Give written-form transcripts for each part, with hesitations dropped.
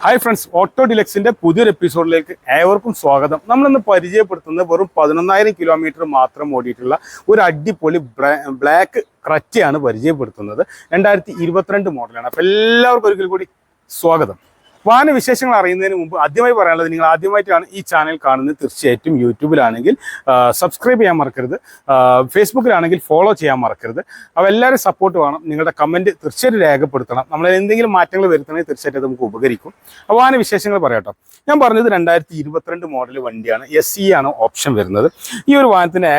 Hi friends, auto ഡിലക്സിന്റെ പുതിയൊരു എപ്പിസോഡിലേക്ക് ഏവർക്കും സ്വാഗതം. നമ്മളിന്ന് പരിചയപ്പെടുത്തുന്നത് വെറും 11,000 കിലോമീറ്റർ മാത്രം ഓടിയിട്ടുള്ള ഒരു അടിപൊളി ബ്ലാക്ക് ക്രറ്റയാണ് പരിചയപ്പെടുത്തുന്നത്. 2022 മോഡലാണ്. അപ്പോൾ എല്ലാവർക്കും ഒരിക്കൽ കൂടി സ്വാഗതം. വാഹന വിശേഷങ്ങൾ അറിയുന്നതിന് മുമ്പ് ആദ്യമായി പറയാനുള്ളത്, നിങ്ങൾ ആദ്യമായിട്ടാണ് ഈ ചാനൽ കാണുന്നത്, തീർച്ചയായിട്ടും യൂട്യൂബിലാണെങ്കിൽ സബ്സ്ക്രൈബ് ചെയ്യാൻ മറക്കരുത്, ഫേസ്ബുക്കിലാണെങ്കിൽ ഫോളോ ചെയ്യാൻ മറക്കരുത്. അപ്പോൾ എല്ലാവരും സപ്പോർട്ട് വേണം. നിങ്ങളുടെ കമൻറ്റ് തീർച്ചയായിട്ടും രേഖപ്പെടുത്തണം. നമ്മൾ എന്തെങ്കിലും മാറ്റങ്ങൾ വരുത്തണമെങ്കിൽ തീർച്ചയായിട്ടും നമുക്ക് ഉപകരിക്കും. അപ്പോൾ വാഹന വിശേഷങ്ങൾ പറയാട്ടോ. ഞാൻ പറഞ്ഞത് 2022 മോഡൽ വണ്ടിയാണ്. SE ആണ് ഓപ്ഷൻ വരുന്നത്. ഈ ഒരു വാഹനത്തിൻ്റെ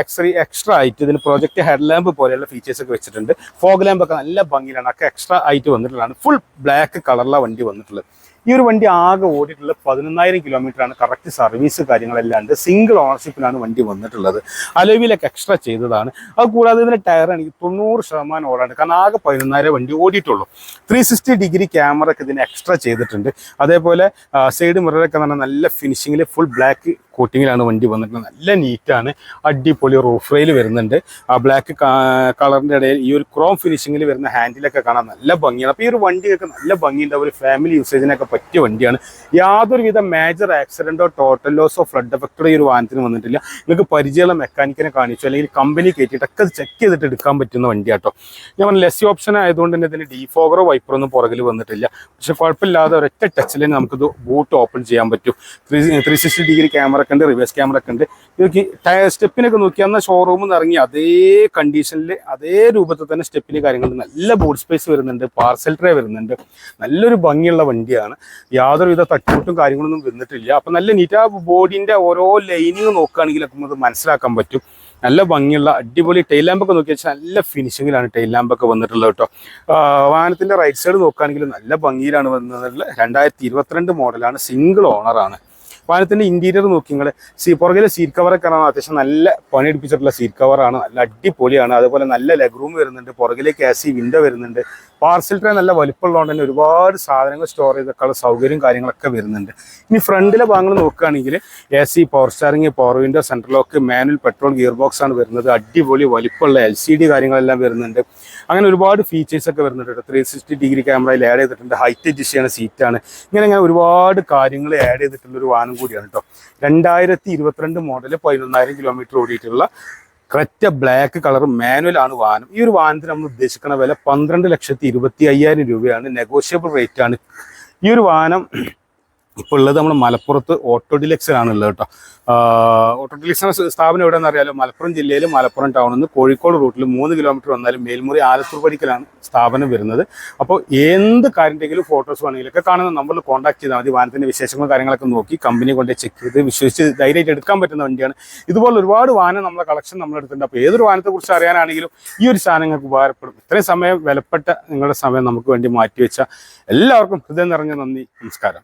എക്സ്ട്രാ ആയിട്ട് ഇതിന് പ്രൊജക്ട് ഹെഡ് ലാമ്പ് പോലെയുള്ള ഫീച്ചേഴ്സൊക്കെ വെച്ചിട്ടുണ്ട്. ഫോഗ് ലാമ്പൊക്കെ നല്ല ഭംഗിയിലാണ്. ഒക്കെ എക്സ്ട്രാ ആയിട്ട് വന്നിട്ടുള്ളതാണ്. ഫുൾ ബ്ലാക്ക് കളറിലാണ് വണ്ടി വന്നിട്ടുള്ളത്. ഈ ഒരു വണ്ടി ആകെ ഓടിയിട്ടുള്ളത് 11,000 കിലോമീറ്റർ ആണ്. കറക്റ്റ് സർവീസ് കാര്യങ്ങളെല്ലാം ഉണ്ട്. സിംഗിൾ ഓണർഷിപ്പിലാണ് വണ്ടി വന്നിട്ടുള്ളത്. അലോവിയിലൊക്കെ എക്സ്ട്രാ ചെയ്തതാണ്. അത് കൂടാതെ ഇതിൻ്റെ ടയർ എനിക്ക് 90% ഓടാണ്ട്. കാരണം ആകെ 11,000 വണ്ടി ഓടിയിട്ടുള്ളൂ. 360 ഡിഗ്രി ക്യാമറ ഒക്കെ ഇതിന് എക്സ്ട്രാ ചെയ്തിട്ടുണ്ട്. അതേപോലെ സൈഡ് മിററൊക്കെ എന്ന് പറഞ്ഞാൽ നല്ല ഫിനിഷിങ്ങിൽ ഫുൾ ബ്ലാക്ക് കോട്ടിങ്ങിലാണ് വണ്ടി വന്നിട്ടുള്ളത്. നല്ല നീറ്റാണ്. അടിപൊളി റൂഫ് റെയിൽ വരുന്നുണ്ട്. ആ ബ്ലാക്ക് കളറിൻ്റെ ഇടയിൽ ഈ ഒരു ക്രോം ഫിനിഷിങ്ങിൽ വരുന്ന ഹാൻഡിലൊക്കെ കാണാൻ നല്ല ഭംഗിയാണ്. അപ്പോൾ ഈ ഒരു വണ്ടിയൊക്കെ നല്ല ഭംഗിയുണ്ട്. ഒരു ഫാമിലി യൂസേജിനൊക്കെ പറ്റിയ വണ്ടിയാണ്. യാതൊരുവിധ മേജർ ആക്സിഡൻറ്റോ ടോട്ടൽ ലോസോ ഫ്ലഡ് എഫക്റ്റോ ഈ ഒരു വാഹനത്തിന് വന്നിട്ടില്ല. നിങ്ങൾക്ക് പരിചയമുള്ള മെക്കാനിക്കിനെ കാണിച്ചു അല്ലെങ്കിൽ കമ്പനി കയറ്റിയിട്ടൊക്കെ അത് ചെക്ക് ചെയ്തിട്ട് എടുക്കാൻ പറ്റുന്ന വണ്ടിയാട്ടോ. ഞാൻ പറഞ്ഞ ലെസ് ഓപ്ഷൻ ആയതുകൊണ്ട് തന്നെ ഇതിന് ഡീഫോഗറോ വൈപ്പറോ ഒന്നും പുറകിൽ വന്നിട്ടില്ല. പക്ഷെ കുഴപ്പമില്ലാതെ ഒരൊറ്റ ടച്ചിൽ നമുക്കിത് ബൂട്ട് ഓപ്പൺ ചെയ്യാൻ പറ്റും. 360 ഡിഗ്രി ക്യാമറ ഒക്കെ ഉണ്ട്, റിവേഴ്സ് ക്യാമറ ഒക്കെ ഉണ്ട്. ഇതൊക്കെ സ്റ്റെപ്പിനൊക്കെ നോക്കി അന്ന് ഷോറൂമിൽ നിന്ന് ഇറങ്ങി അതേ കണ്ടീഷനിൽ അതേ രൂപത്തിൽ തന്നെ സ്റ്റെപ്പിന് കാര്യങ്ങളുണ്ട്. നല്ല ബൂട്ട് സ്പേസ് വരുന്നുണ്ട്, പാർസൽ ട്രേ വരുന്നുണ്ട്. നല്ലൊരു ഭംഗിയുള്ള വണ്ടിയാണ്. യാതൊരുവിധ തട്ടുമുട്ടും കാര്യങ്ങളൊന്നും വന്നിട്ടില്ല. അപ്പം നല്ല നീറ്റ്. ആ ബോഡിൻ്റെ ഓരോ ലൈനിങ് നോക്കുകയാണെങ്കിലൊക്കെ നമുക്ക് മനസ്സിലാക്കാൻ പറ്റും. നല്ല ഭംഗിയുള്ള അടിപൊളി ടെയിൽ ലാമ്പൊക്കെ നോക്കി വെച്ചാൽ നല്ല ഫിനിഷിങ്ങിലാണ് ടെയിൽ ലാമ്പൊക്കെ വന്നിട്ടുള്ളത് കേട്ടോ. വാഹനത്തിൻ്റെ റൈറ്റ് സൈഡ് നോക്കുകയാണെങ്കിൽ നല്ല ഭംഗിയിലാണ് വന്നിട്ടുള്ളത്. 2022 മോഡലാണ്. സിംഗിൾ ഓണറാണ്. വാഹനത്തിൻ്റെ ഇൻറ്റീരിയർ നോക്കി നിങ്ങൾ പുറകിലെ സീറ്റ് കവറൊക്കെ കാണാൻ അത്യാവശ്യം നല്ല പണിയെടുപ്പിച്ചിട്ടുള്ള സീറ്റ് കവറാണ്. നല്ല അടിപൊളിയാണ്. അതുപോലെ നല്ല ലെഗ് റൂം വരുന്നുണ്ട്. പുറകിലേക്ക് AC വിൻഡോ വരുന്നുണ്ട്. പാർസൽ ട്രേ നല്ല വലിപ്പമുള്ളതുകൊണ്ട് തന്നെ ഒരുപാട് സാധനങ്ങൾ സ്റ്റോർ ചെയ്തൊക്കെയുള്ള സൗകര്യം കാര്യങ്ങളൊക്കെ വരുന്നുണ്ട്. ഇനി ഫ്രണ്ടിലെ ഭാഗങ്ങൾ നോക്കുകയാണെങ്കിൽ AC, power steering, power window, central lock, manual petrol gear box ആണ് വരുന്നത്. അടിപൊളി വലിപ്പമുള്ള LCD കാര്യങ്ങളെല്ലാം വരുന്നുണ്ട്. അങ്ങനെ ഒരുപാട് ഫീച്ചേഴ്സൊക്കെ വരുന്നുണ്ട്. 360 ഡിഗ്രി ക്യാമറയിൽ ആഡ് ചെയ്തിട്ടുണ്ട്. ഹൈറ്റ് അഡ്ജസ്റ്റ് ചെയ്യുന്ന സീറ്റാണ്. ഇങ്ങനെ ഒരുപാട് കാര്യങ്ങൾ ആഡ് ചെയ്തിട്ടുള്ളൊരു വാഹനം കൂടിയാണ് കേട്ടോ. 2022 മോഡൽ 11,000 കിലോമീറ്റർ ഓടിയിട്ടുള്ള ക്രെറ്റ ബ്ലാക്ക് കളർ മാനുവൽ ആണ് വാഹനം. ഈ ഒരു വാഹനത്തിന് നമ്മൾ ഉദ്ദേശിക്കുന്ന വില 12,25,000 രൂപയാണ്. നെഗോഷ്യബിൾ റേറ്റ് ആണ്. ഈ ഒരു വാഹനം ഇപ്പോൾ ഉള്ളത് നമ്മൾ മലപ്പുറത്ത് ഓട്ടോ ഡിലക്സിലാണ് ഉള്ളത് കേട്ടോ. ഓട്ടോ ഡിലക്സ് സ്ഥാപനം എവിടെയെന്ന് അറിയാലോ? മലപ്പുറം ജില്ലയിൽ മലപ്പുറം ടൗണിൽ നിന്ന് കോഴിക്കോട് റൂട്ടിൽ 3 കിലോമീറ്റർ വന്നാലും മേൽമുറി ആലത്തൂർ പടിക്കലാണ് സ്ഥാപനം വരുന്നത്. അപ്പോൾ എന്ത് കാര്യത്തിലെങ്കിലും ഫോട്ടോസ് വേണമെങ്കിലൊക്കെ കാണുന്ന നമ്പറിൽ കോൺടാക്ട് ചെയ്താൽ മതി. വാഹനത്തിൻ്റെ വിശേഷങ്ങളും കാര്യങ്ങളൊക്കെ നോക്കി കമ്പനി കൊണ്ട് ചെക്ക് ചെയ്ത് വിശ്വസിച്ച് ധൈര്യമായിട്ട് എടുക്കാൻ പറ്റുന്ന വണ്ടിയാണ്. ഇതുപോലെ ഒരുപാട് വാഹനം നമ്മളെ കളക്ഷൻ നമ്മളെടുത്തിട്ടുണ്ട്. അപ്പോൾ ഏതൊരു വാഹനത്തെക്കുറിച്ച് അറിയാനാണെങ്കിലും ഈ ഒരു സാധനം നിങ്ങൾക്ക് ഉപകാരപ്പെടും. ഇത്രയും സമയം വിലപ്പെട്ട നിങ്ങളുടെ സമയം നമുക്ക് വേണ്ടി മാറ്റിവെച്ച എല്ലാവർക്കും ഹൃദയം നിറഞ്ഞ നന്ദി. നമസ്കാരം.